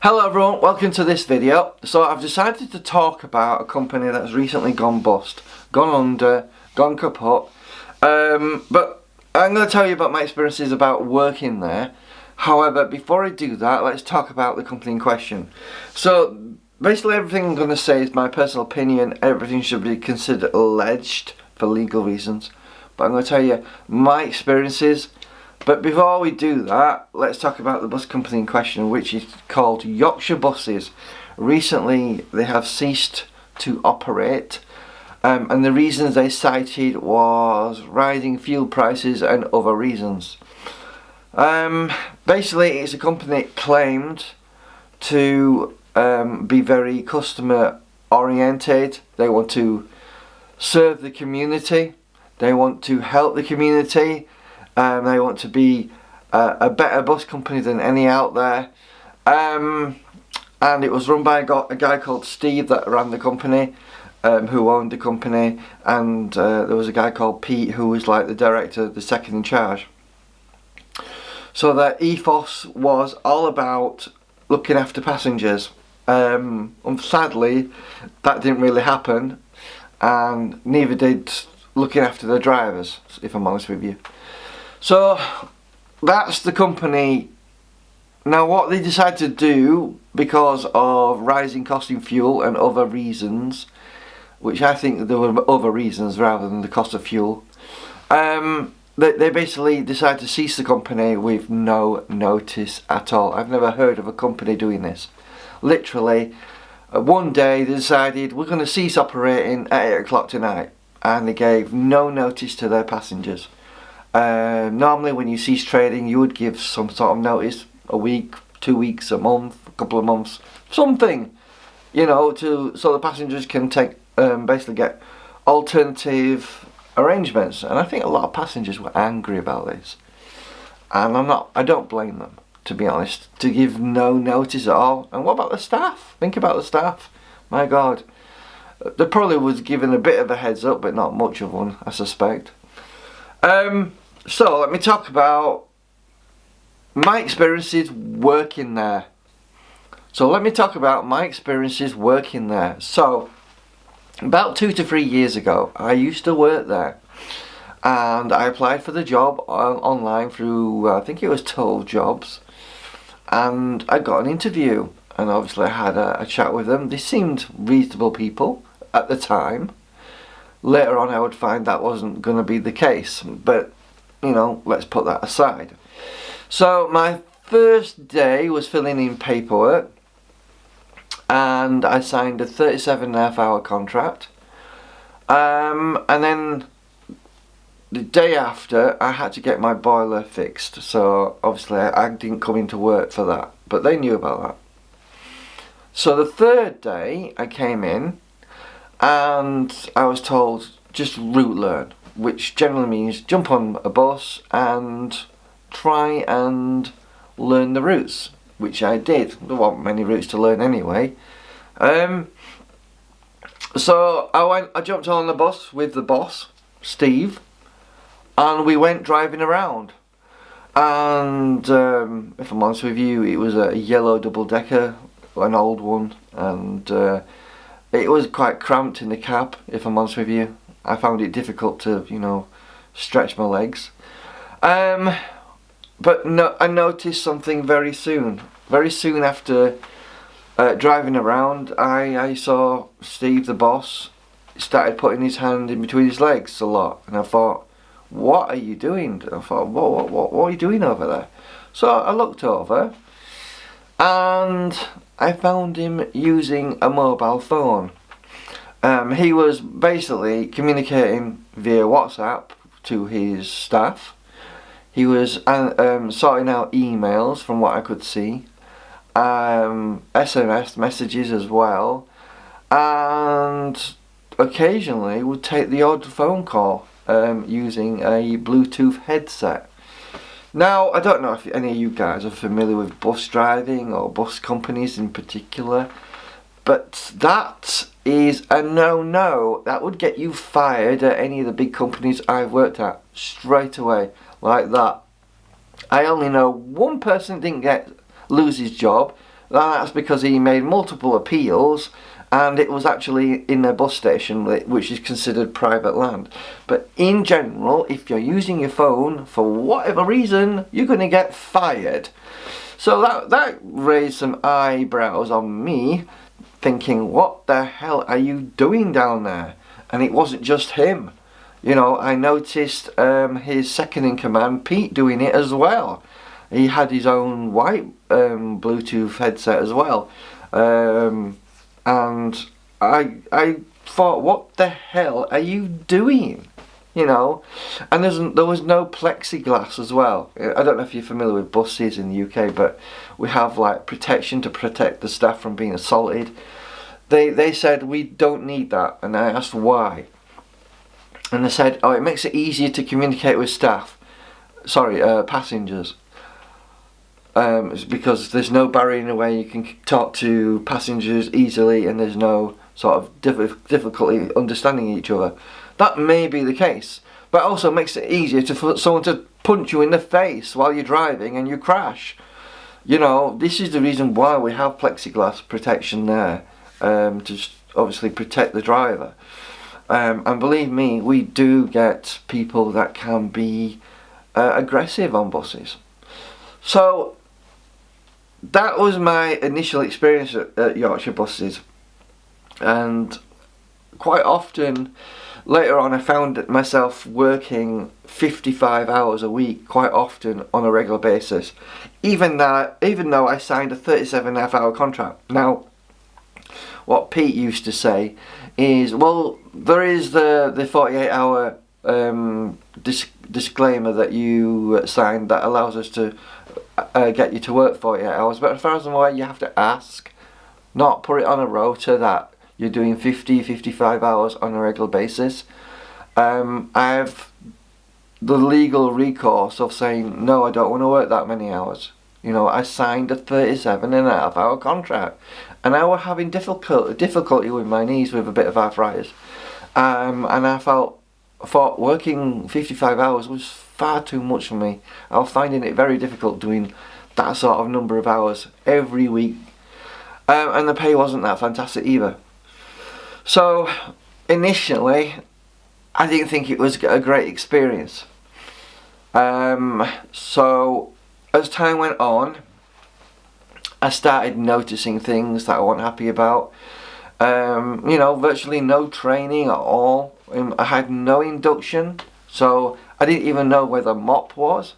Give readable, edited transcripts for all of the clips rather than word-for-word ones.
Hello everyone, welcome to this video. So I've decided to talk about a company that's recently gone bust, gone under, gone kaput. But I'm going to tell you about my experiences about working there. However, before I do that, let's talk about the company in question. So basically everything I'm going to say is my personal opinion. Everything should be considered alleged for legal reasons. But I'm going to tell you my experiences. But before we do that, let's talk about the bus company in question, which is called Yorkshire Buses. Recently, they have ceased to operate, and the reasons they cited was rising fuel prices and other reasons. Basically, it's a company that claimed to be very customer oriented. They want to serve the community. They want to help the community. They want to be a better bus company than any out there, and it was run by a guy called Steve that ran the company, who owned the company, and there was a guy called Pete who was like the director, the second in charge. So their ethos was all about looking after passengers. Sadly, that didn't really happen, and neither did looking after the drivers, if I'm honest with you. So that's the company. Now what they decided to do, because of rising cost in fuel and other reasons, which I think there were other reasons rather than the cost of fuel, they basically decided to cease the company with no notice at all. I've never heard of a company doing this. Literally, one day they decided we're going to cease operating at 8 o'clock tonight, and they gave no notice to their passengers. Normally when you cease trading you would give some sort of notice, a week, 2 weeks, a month, a couple of months, something, you know, so the passengers can take basically get alternative arrangements. And I think a lot of passengers were angry about this, and I don't blame them, to be honest, to give no notice at all. And what about the staff? Think about the staff. My God, they probably was given a bit of a heads up, but not much of one, I suspect. So let me talk about my experiences working there. So about 2 to 3 years ago, I used to work there, and I applied for the job online through, I think it was Total Jobs, and I got an interview, and obviously I had a chat with them. They seemed reasonable people at the time. Later on I would find that wasn't going to be the case, but you know, let's put that aside. So my first day was filling in paperwork, and I signed a 37.5-hour contract, and then the day after I had to get my boiler fixed. So obviously I didn't come into work for that, but they knew about that. So the third day I came in, and I was told just route learn, which generally means jump on a bus and try and learn the routes, which I did. There weren't many routes to learn anyway. So I jumped on the bus with the boss, Steve, and we went driving around. And if I'm honest with you, it was a yellow double-decker, an old one, and it was quite cramped in the cab, if I'm honest with you. I found it difficult to, you know, stretch my legs. But no, I noticed something very soon. Very soon after driving around, I saw Steve, the boss, started putting his hand in between his legs a lot. And I thought, what are you doing? I thought, what are you doing over there? So I looked over, and I found him using a mobile phone. He was basically communicating via WhatsApp to his staff. He was sorting out emails from what I could see, SMS messages as well, and occasionally would take the odd phone call using a Bluetooth headset. Now, I don't know if any of you guys are familiar with bus driving or bus companies in particular, but that is a no-no. That would get you fired at any of the big companies I've worked at straight away, like that. I only know one person didn't lose his job, That's because he made multiple appeals, and it was actually in a bus station, which is considered private land. But in general, if you're using your phone for whatever reason, you're going to get fired. So that raised some eyebrows on me, thinking, what the hell are you doing down there? And it wasn't just him. You know, I noticed his second in command, Pete, doing it as well. He had his own white Bluetooth headset as well. And I thought, what the hell are you doing? You know, and there was no plexiglass as well. I don't know if you're familiar with buses in the UK, but we have like protection to protect the staff from being assaulted. They said we don't need that, and I asked why. And they said, oh, it makes it easier to communicate with passengers. It's because there's no barrier in the way, you can talk to passengers easily, and there's no sort of difficulty understanding each other. That may be the case, but it also makes it easier for someone to punch you in the face while you're driving and you crash. You know, this is the reason why we have plexiglass protection there, to obviously protect the driver. And believe me, we do get people that can be aggressive on buses. So that was my initial experience at Yorkshire Buses, and quite often later on I found myself working 55 hours a week quite often on a regular basis, even though I signed a 37.5-hour contract. Now, what Pete used to say is, well, there is the 48-hour disclaimer that you signed that allows us to get you to work 48 hours, but as far as I'm aware, you have to ask, not put it on a rota that you're doing 55 hours on a regular basis. I have the legal recourse of saying, no, I don't want to work that many hours. You know, I signed a 37.5-hour contract, and I was having difficulty with my knees with a bit of arthritis. And I thought working 55 hours was far too much for me. I was finding it very difficult doing that sort of number of hours every week. And the pay wasn't that fantastic either. So initially, I didn't think it was a great experience. So as time went on, I started noticing things that I wasn't happy about. You know, virtually no training at all. I had no induction, so I didn't even know where the mop was.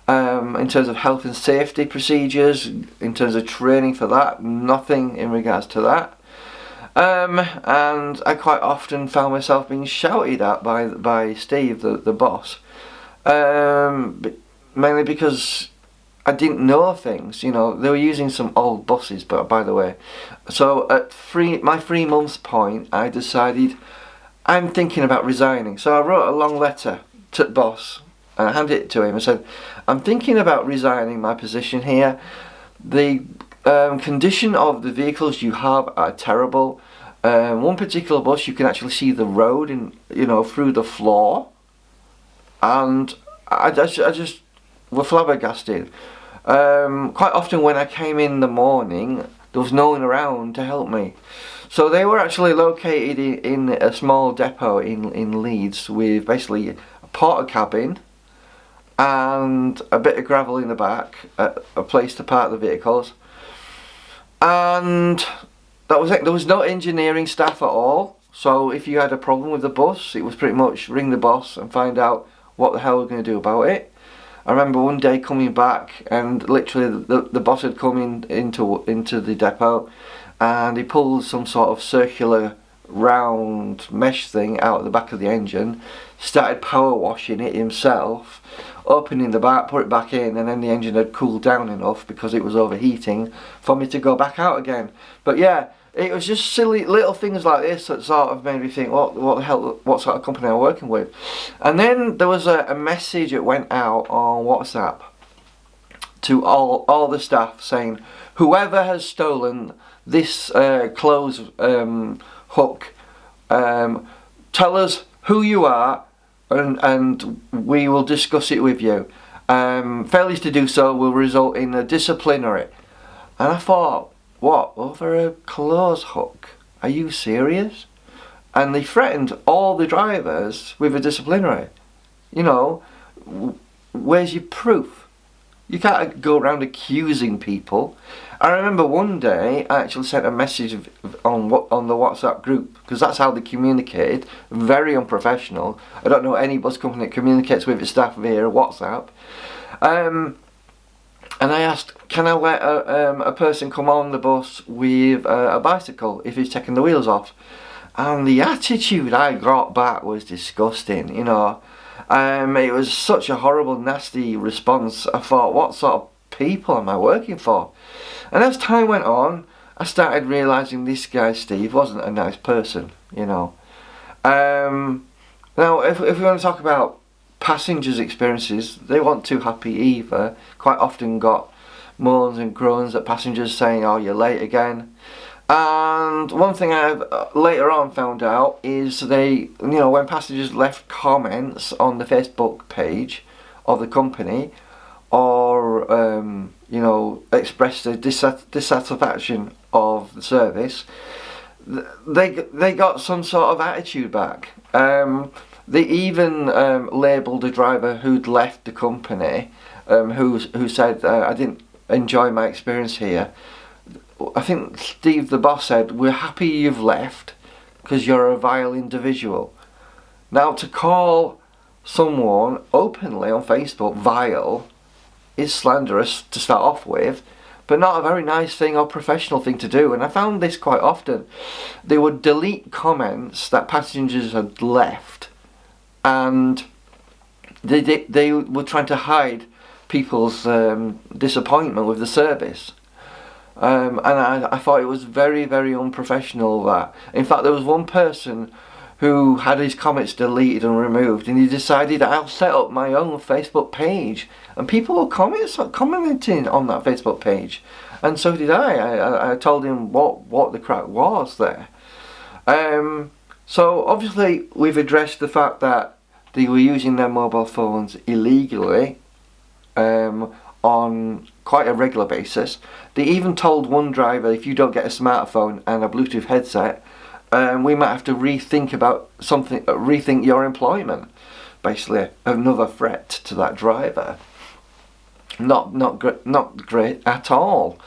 In terms of health and safety procedures, in terms of training for that, nothing in regards to that. And I quite often found myself being shouted at by Steve, the boss, mainly because I didn't know things. You know, they were using some old buses, but by the way. So at my 3 months point, I decided I'm thinking about resigning. So I wrote a long letter to the boss and I handed it to him. I said, I'm thinking about resigning my position here. The condition of the vehicles you have are terrible. One particular bus, you can actually see the road through the floor, and I just were flabbergasted. Quite often when I came in the morning, there was no one around to help me. So they were actually located in a small depot in Leeds with basically a porter cabin and a bit of gravel in the back, a place to park the vehicles, and that was it. There was no engineering staff at all, so if you had a problem with the bus, it was pretty much ring the boss and find out what the hell we're going to do about it. I remember one day coming back and literally the boss had come into the depot, and he pulled some sort of circular round mesh thing out of the back of the engine, started power washing it himself, opening the back, put it back in, and then the engine had cooled down enough because it was overheating for me to go back out again. But yeah, it was just silly little things like this that sort of made me think, what the hell, what sort of company I'm working with. And then there was a message that went out on WhatsApp to all the staff saying, whoever has stolen this clothes hook, tell us who you are, and we will discuss it with you. Failures to do so will result in a disciplinary. And I thought, what, over a clothes hook? Are you serious? And they threatened all the drivers with a disciplinary. You know, where's your proof? You can't go around accusing people. I remember one day I actually sent a message on the WhatsApp group, because that's how they communicated. Very unprofessional. I don't know any bus company that communicates with its staff via WhatsApp. And I asked, can I let a person come on the bus with a bicycle if he's taking the wheels off? And the attitude I got back was disgusting, you know. It was such a horrible, nasty response. I thought, what sort of people am I working for? And as time went on, I started realising this guy, Steve, wasn't a nice person, you know. Now, if we want to talk about passengers' experiences, they weren't too happy either. Quite often got moans and groans at passengers saying, oh, you're late again. And one thing I've later on found out is when passengers left comments on the Facebook page of the company, or expressed a dissatisfaction of the service, they got some sort of attitude back. They even labelled a driver who'd left the company, who said, I didn't enjoy my experience here. I think Steve the boss said, we're happy you've left because you're a vile individual. Now, to call someone openly on Facebook vile is slanderous to start off with, but not a very nice thing or professional thing to do. And I found this quite often. They would delete comments that passengers had left, and they were trying to hide people's disappointment with the service. And I thought it was very, very unprofessional that. In fact, there was one person who had his comments deleted and removed, and he decided, I'll set up my own Facebook page. And people were commenting on that Facebook page. And so did I. I told him what the crack was there. So obviously we've addressed the fact that they were using their mobile phones illegally on quite a regular basis. They even told one driver, if you don't get a smartphone and a Bluetooth headset, we might have to rethink your employment. Basically, another threat to that driver. Not great at all.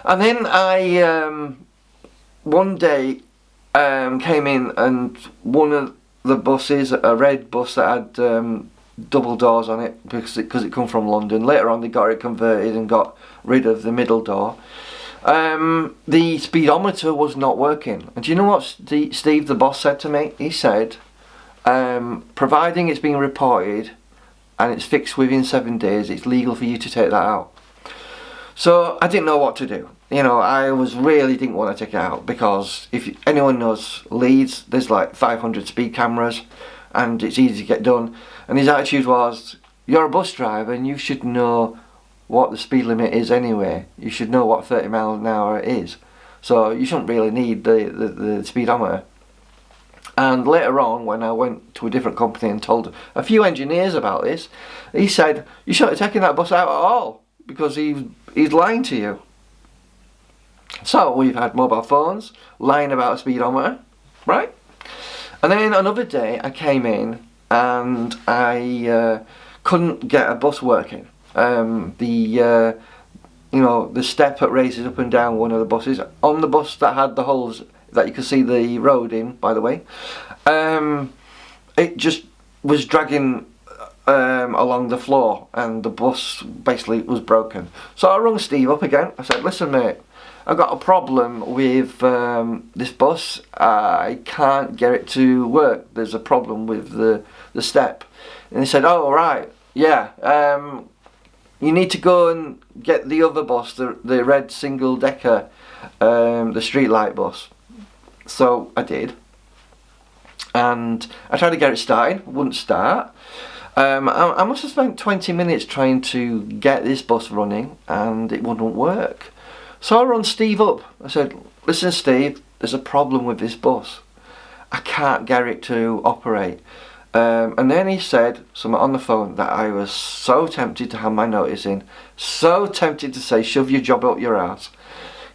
And then I one day came in, and one of the buses, a red bus that had double doors on it, because it come from London. Later on they got it converted and got rid of the middle door. The speedometer was not working, and do you know what Steve the boss said to me? He said, providing it's being reported and it's fixed within 7 days, it's legal for you to take that out. So I didn't know what to do. You know, I really didn't want to take it out, because if anyone knows Leeds, there's like 500 speed cameras and it's easy to get done. And his attitude was, you're a bus driver and you should know what the speed limit is anyway. You should know what 30 miles an hour is. So you shouldn't really need the speedometer. And later on, when I went to a different company and told a few engineers about this, he said, you shouldn't have taken that bus out at all, because he's lying to you. So we've had mobile phones lying about a speedometer, right? And then another day I came in and I couldn't get a bus working. The step that raises up and down one of the buses, on the bus that had the holes that you could see the road in, by the way, it just was dragging along the floor, and the bus basically was broken. So I rung Steve up again. I said, listen mate, I've got a problem with this bus. I can't get it to work. There's a problem with the step. And he said, oh right, yeah, you need to go and get the other bus, the red single decker, the streetlight bus. So I did, and I tried to get it started, wouldn't start. I must have spent 20 minutes trying to get this bus running, and it wouldn't work. So I rang Steve up. I said, listen Steve, there's a problem with this bus. I can't get it to operate. And then he said something on the phone that I was so tempted to have my notice in, so tempted to say, shove your job up your ass.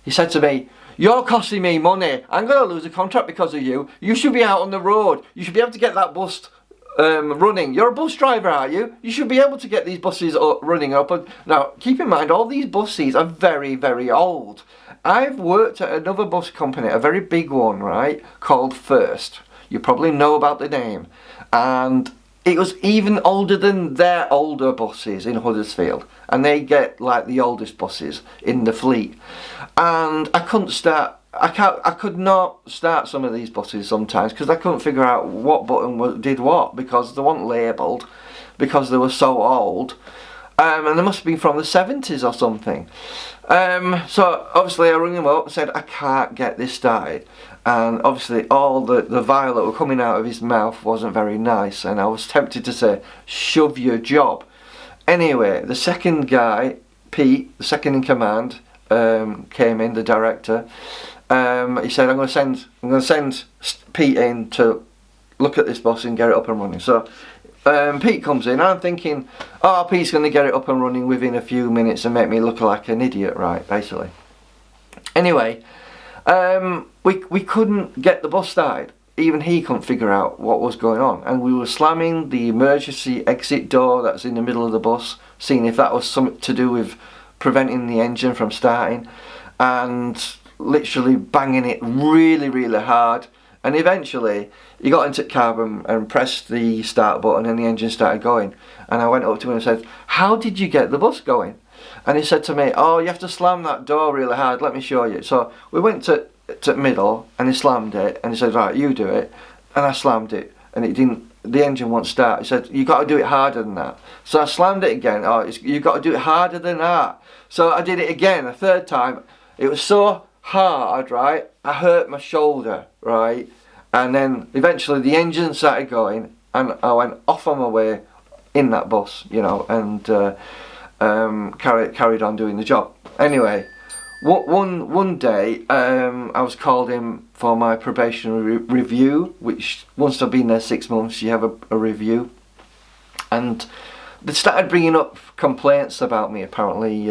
He said to me, "You're costing me money. I'm going to lose a contract because of you. You should be out on the road. You should be able to get that bus running. You're a bus driver, are you? You should be able to get these buses running up." Now, keep in mind, all these buses are very, very old. I've worked at another bus company, a very big one, right, called First. You probably know about the name. And it was even older than their older buses in Huddersfield. And they get like the oldest buses in the fleet. And I could not start some of these buses sometimes because I couldn't figure out what button did what, because they weren't labelled, because they were so old. And they must have been from the 70s or something. So obviously I rang him up and said, "I can't get this started." And obviously all the vile that were coming out of his mouth wasn't very nice, and I was tempted to say, "Shove your job." Anyway, the second guy, Pete, the second in command, came in, the director. He said, I'm going to send Pete in to look at this bus and get it up and running." So Pete comes in. I'm thinking, oh, Pete's going to get it up and running within a few minutes and make me look like an idiot, right, basically. Anyway, we couldn't get the bus started. Even he couldn't figure out what was going on, and we were slamming the emergency exit door that's in the middle of the bus, seeing if that was something to do with preventing the engine from starting, and literally banging it really, really hard. And eventually he got into the cab and pressed the start button, and the engine started going. And I went up to him and said, "How did you get the bus going?" And he said to me, "Oh, you have to slam that door really hard, let me show you." So we went to middle, and he slammed it, and he said, "Right, you do it." And I slammed it, and it didn't, the engine won't start. He said, "You got to do it harder than that." So I slammed it again. "Oh, you got to do it harder than that." So I did it again, a third time. It was so hard, right, I hurt my shoulder, right, and then eventually the engine started going, and I went off on my way in that bus, you know, and carried on doing the job. Anyway, one day I was called in for my probationary review, which once I've been there 6 months you have a review, and they started bringing up complaints about me, apparently,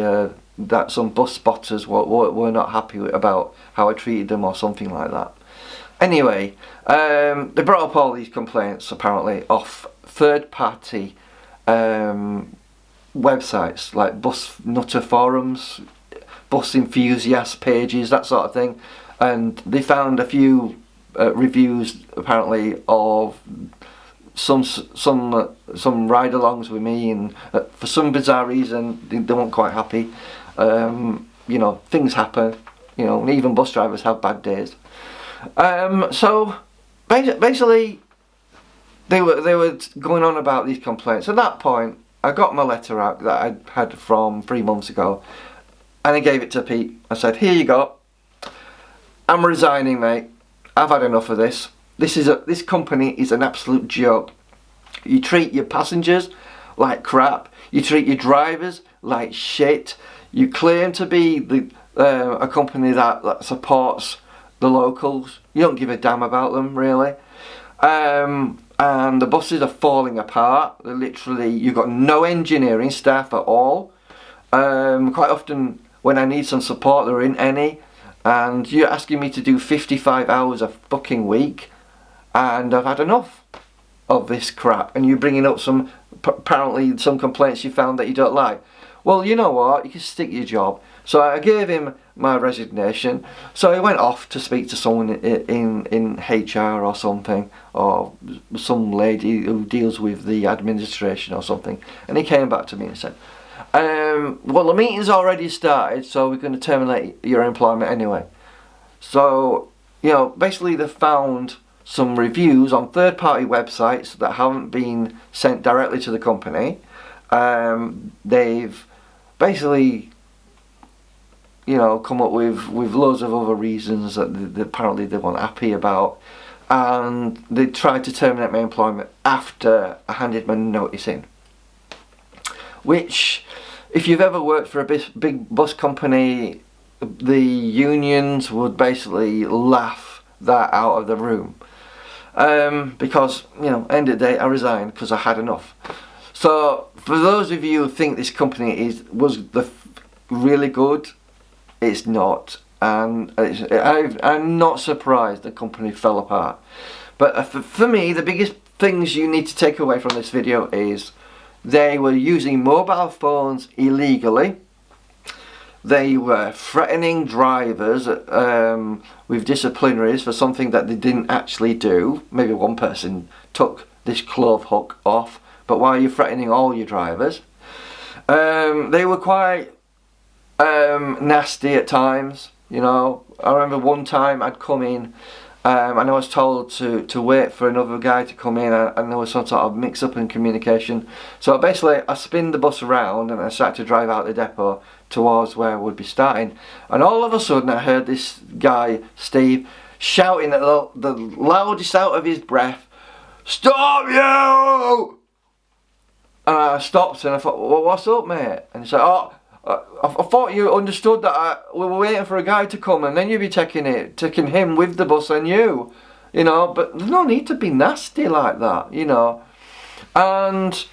that some bus spotters were not happy about how I treated them or something like that. Anyway, they brought up all these complaints apparently off third party websites like bus nutter forums, bus enthusiast pages, that sort of thing, and they found a few reviews apparently of some ride-alongs with me, and for some bizarre reason they weren't quite happy. You know, things happen, you know, and even bus drivers have bad days. So basically they were going on about these complaints. At that point I got my letter out that I had from 3 months ago, and I gave it to Pete. I said, "Here you go, I'm resigning, mate. I've had enough of this. This company is an absolute joke. You treat your passengers like crap. You treat your drivers like shit. You claim to be a company that supports the locals. You don't give a damn about them, really. And the buses are falling apart. They're literally, you've got no engineering staff at all. Quite often when I need some support there isn't any. And you're asking me to do 55 hours a fucking week. And I've had enough of this crap. And you're bringing up apparently some complaints you found that you don't like. Well, you know what? You can stick your job." So I gave him my resignation. So he went off to speak to someone in HR or something, or some lady who deals with the administration or something. And he came back to me and said, "Well, the meeting's already started, so we're going to terminate your employment anyway." So, you know, basically they found some reviews on third-party websites that haven't been sent directly to the company. They've basically, you know, come up with loads of other reasons that apparently they weren't happy about, and they tried to terminate my employment after I handed my notice in. Which, if you've ever worked for a big bus company, the unions would basically laugh that out of the room. Because, you know, end of the day I resigned because I had enough. So for those of you who think this company was really good, it's not. and I'm not surprised the company fell apart. But for me, the biggest things you need to take away from this video is they were using mobile phones illegally. They were threatening drivers with disciplinaries for something that they didn't actually do. Maybe one person took this clove hook off, but why are you threatening all your drivers? They were quite nasty at times. You know, I remember one time I'd come in and I was told to wait for another guy to come in, and there was some sort of mix up in communication. So basically I spinned the bus around and I started to drive out the depot towards where I would be starting, and all of a sudden I heard this guy, Steve, shouting at the loudest out of his breath, "Stop you!" And I stopped and I thought, "Well, what's up, mate?" And he said, "Oh, I thought you understood that we were waiting for a guy to come, and then you'd be taking him with the bus and you know, but there's no need to be nasty like that, you know." And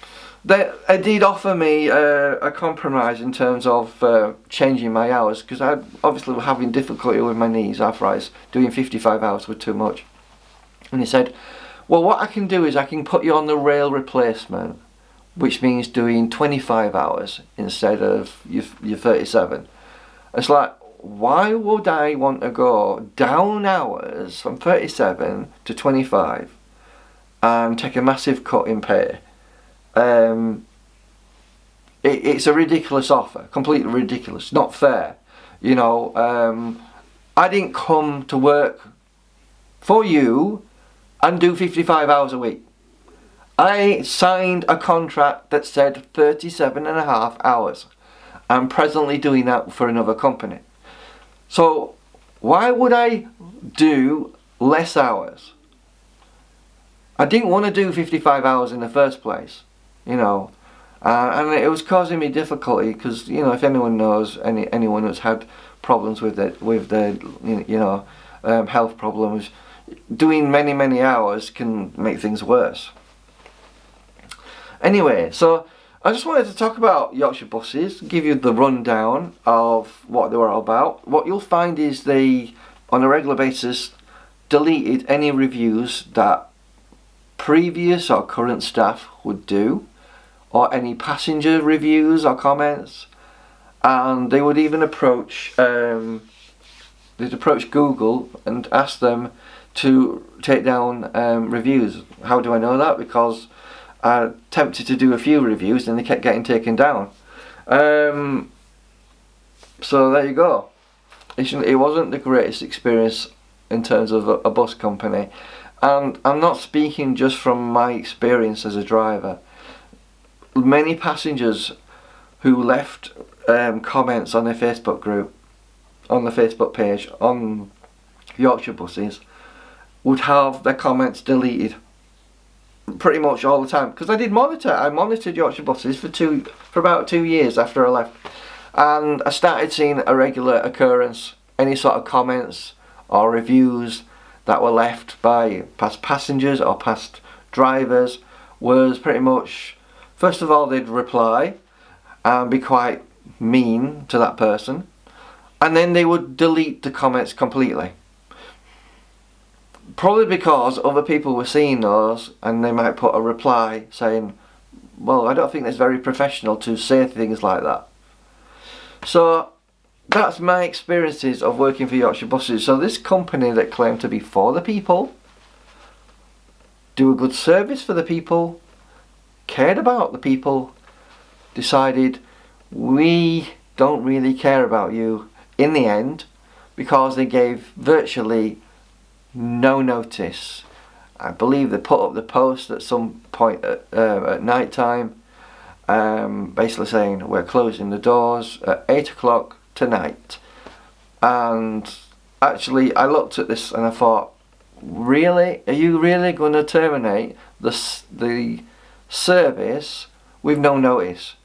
they did offer me a compromise in terms of changing my hours, because I obviously was having difficulty with my knees, arthritis. Doing 55 hours was too much. And he said, "Well, what I can do is I can put you on the rail replacement, which means doing 25 hours instead of your 37. It's like, why would I want to go down hours from 37 to 25 and take a massive cut in pay? It's a ridiculous offer, completely ridiculous, not fair. You know, I didn't come to work for you and do 55 hours a week. I signed a contract that said 37.5 hours. I'm presently doing that for another company. So why would I do less hours? I didn't want to do 55 hours in the first place, you know, and it was causing me difficulty, because, you know, if anyone knows, anyone who's had problems with their health problems, doing many hours can make things worse. Anyway, so I just wanted to talk about Yorkshire Buses, give you the rundown of what they were all about. What you'll find is they, on a regular basis, deleted any reviews that previous or current staff would do, or any passenger reviews or comments, and they would even approach Google and ask them to take down reviews. How do I know that? Because I attempted to do a few reviews and they kept getting taken down. So there you go. It wasn't the greatest experience in terms of a bus company, and I'm not speaking just from my experience as a driver. Many passengers who left comments on their Facebook group, on the Facebook page, on Yorkshire Buses, would have their comments deleted pretty much all the time, because I monitored Yorkshire Buses for about 2 years after I left, and I started seeing a regular occurrence. Any sort of comments or reviews that were left by past passengers or past drivers was pretty much, first of all, they'd reply and be quite mean to that person, and then they would delete the comments completely. Probably because other people were seeing those, and they might put a reply saying, "Well, I don't think it's very professional to say things like that." So that's my experiences of working for Yorkshire Buses. So this company that claimed to be for the people, do a good service for the people, cared about the people, decided we don't really care about you in the end, because they gave virtually no notice. I believe they put up the post at some point at night time, basically saying we're closing the doors at 8 o'clock tonight. And actually I looked at this and I thought, really? Are you really going to terminate the service with no notice?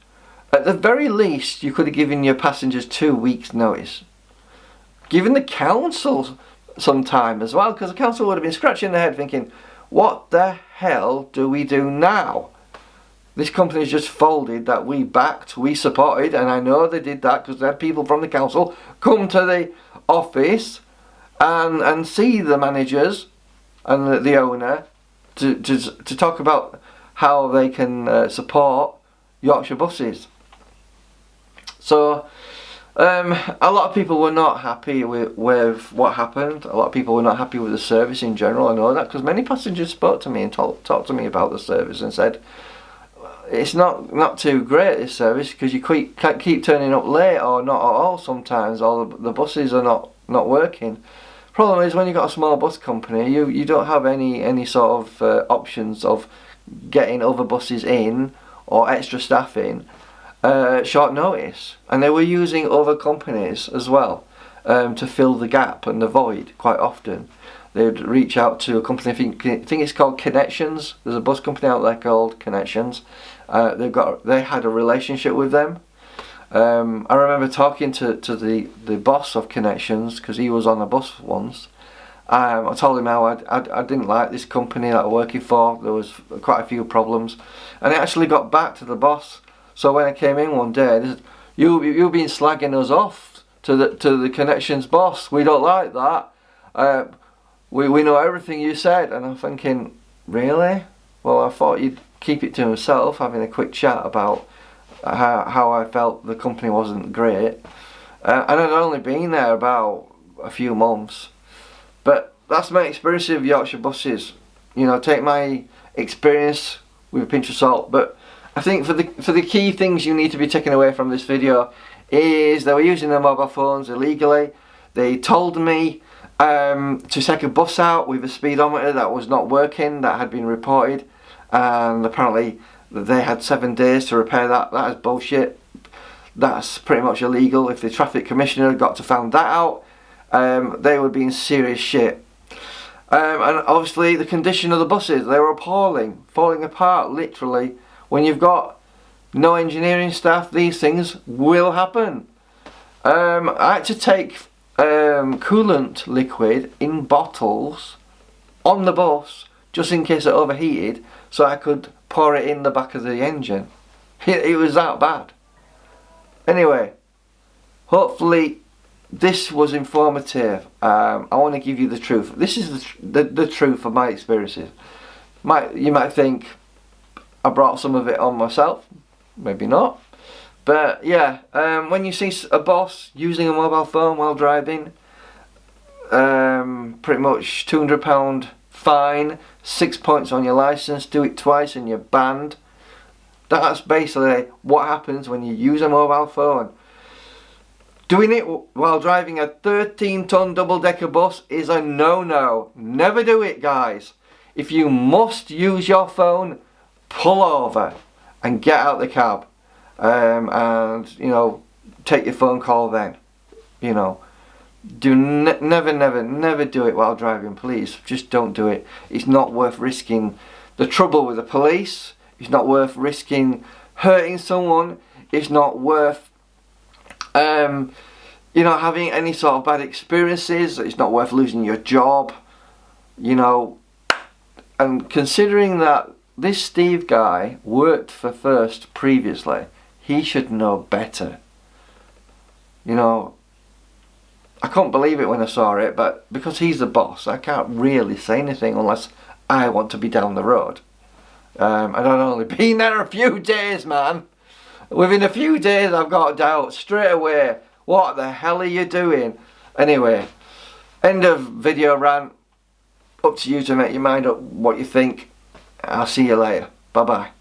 At the very least, you could have given your passengers 2 weeks notice. Given the council some time as well, because the council would have been scratching their head thinking, what the hell do we do now? this company's just folded that we backed, we supported, and I know they did that because they had people from the council come to the office and see the managers and the owner to talk about how they can support Yorkshire Buses. So a lot of people were not happy with what happened. A lot of people were not happy with the service in general. I know that because many passengers spoke to me and talked to me about the service and said it's not too great, this service, because you can't keep turning up late or not at all sometimes, or the buses are not working. Problem is, when you've got a small bus company, you don't have any sort of options of getting other buses in or extra staff in short notice, and they were using other companies as well to fill the gap and the void. Quite often they'd reach out to a company, I think it's called Connections. There's a bus company out there called Connections. They had a relationship with them. I remember talking to the boss of Connections, because he was on a bus once. I told him how I didn't like this company that I'm working for. There was quite a few problems, and I actually got back to the boss. So when I came in one day, they said, you've been slagging us off to the Connections boss. We don't like that. We know everything you said. And I'm thinking, really? Well, I thought you'd keep it to himself, having a quick chat about how I felt the company wasn't great. And I'd only been there about a few months. But that's my experience of Yorkshire Buses. You know, take my experience with a pinch of salt. But I think for the key things you need to be taking away from this video is they were using their mobile phones illegally. They told me to take a bus out with a speedometer that was not working, that had been reported, and apparently they had 7 days to repair that. That is bullshit. That's pretty much illegal. If the traffic commissioner got to find that out, they would be in serious shit. And obviously the condition of the buses, they were appalling, falling apart literally. When you've got no engineering staff, these things will happen. I had to take coolant liquid in bottles on the bus just in case it overheated, so I could pour it in the back of the engine. It was that bad. Anyway, hopefully this was informative. I want to give you the truth. This is the truth of my experiences. You might think I brought some of it on myself, maybe not. But yeah, when you see a boss using a mobile phone while driving, pretty much £200 fine, 6 points on your licence, do it twice and you're banned. That's basically what happens when you use a mobile phone. Doing it while driving a 13-ton double-decker bus is a no-no. Never do it, guys. If you must use your phone, pull over and get out the cab, and you know, take your phone call then. You know, do never do it while driving, please. Just don't do it. It's not worth risking the trouble with the police. It's not worth risking hurting someone. It's not worth you know, having any sort of bad experiences. It's not worth losing your job, you know. And considering that this Steve guy worked for First previously, he should know better. You know, I couldn't believe it when I saw it, but because he's the boss, I can't really say anything unless I want to be down the road. And I'd only been there a few days, man. Within a few days I've got doubt straight away. What the hell are you doing? Anyway, end of video rant. Up to you to make your mind up what you think. I'll see you later. Bye bye.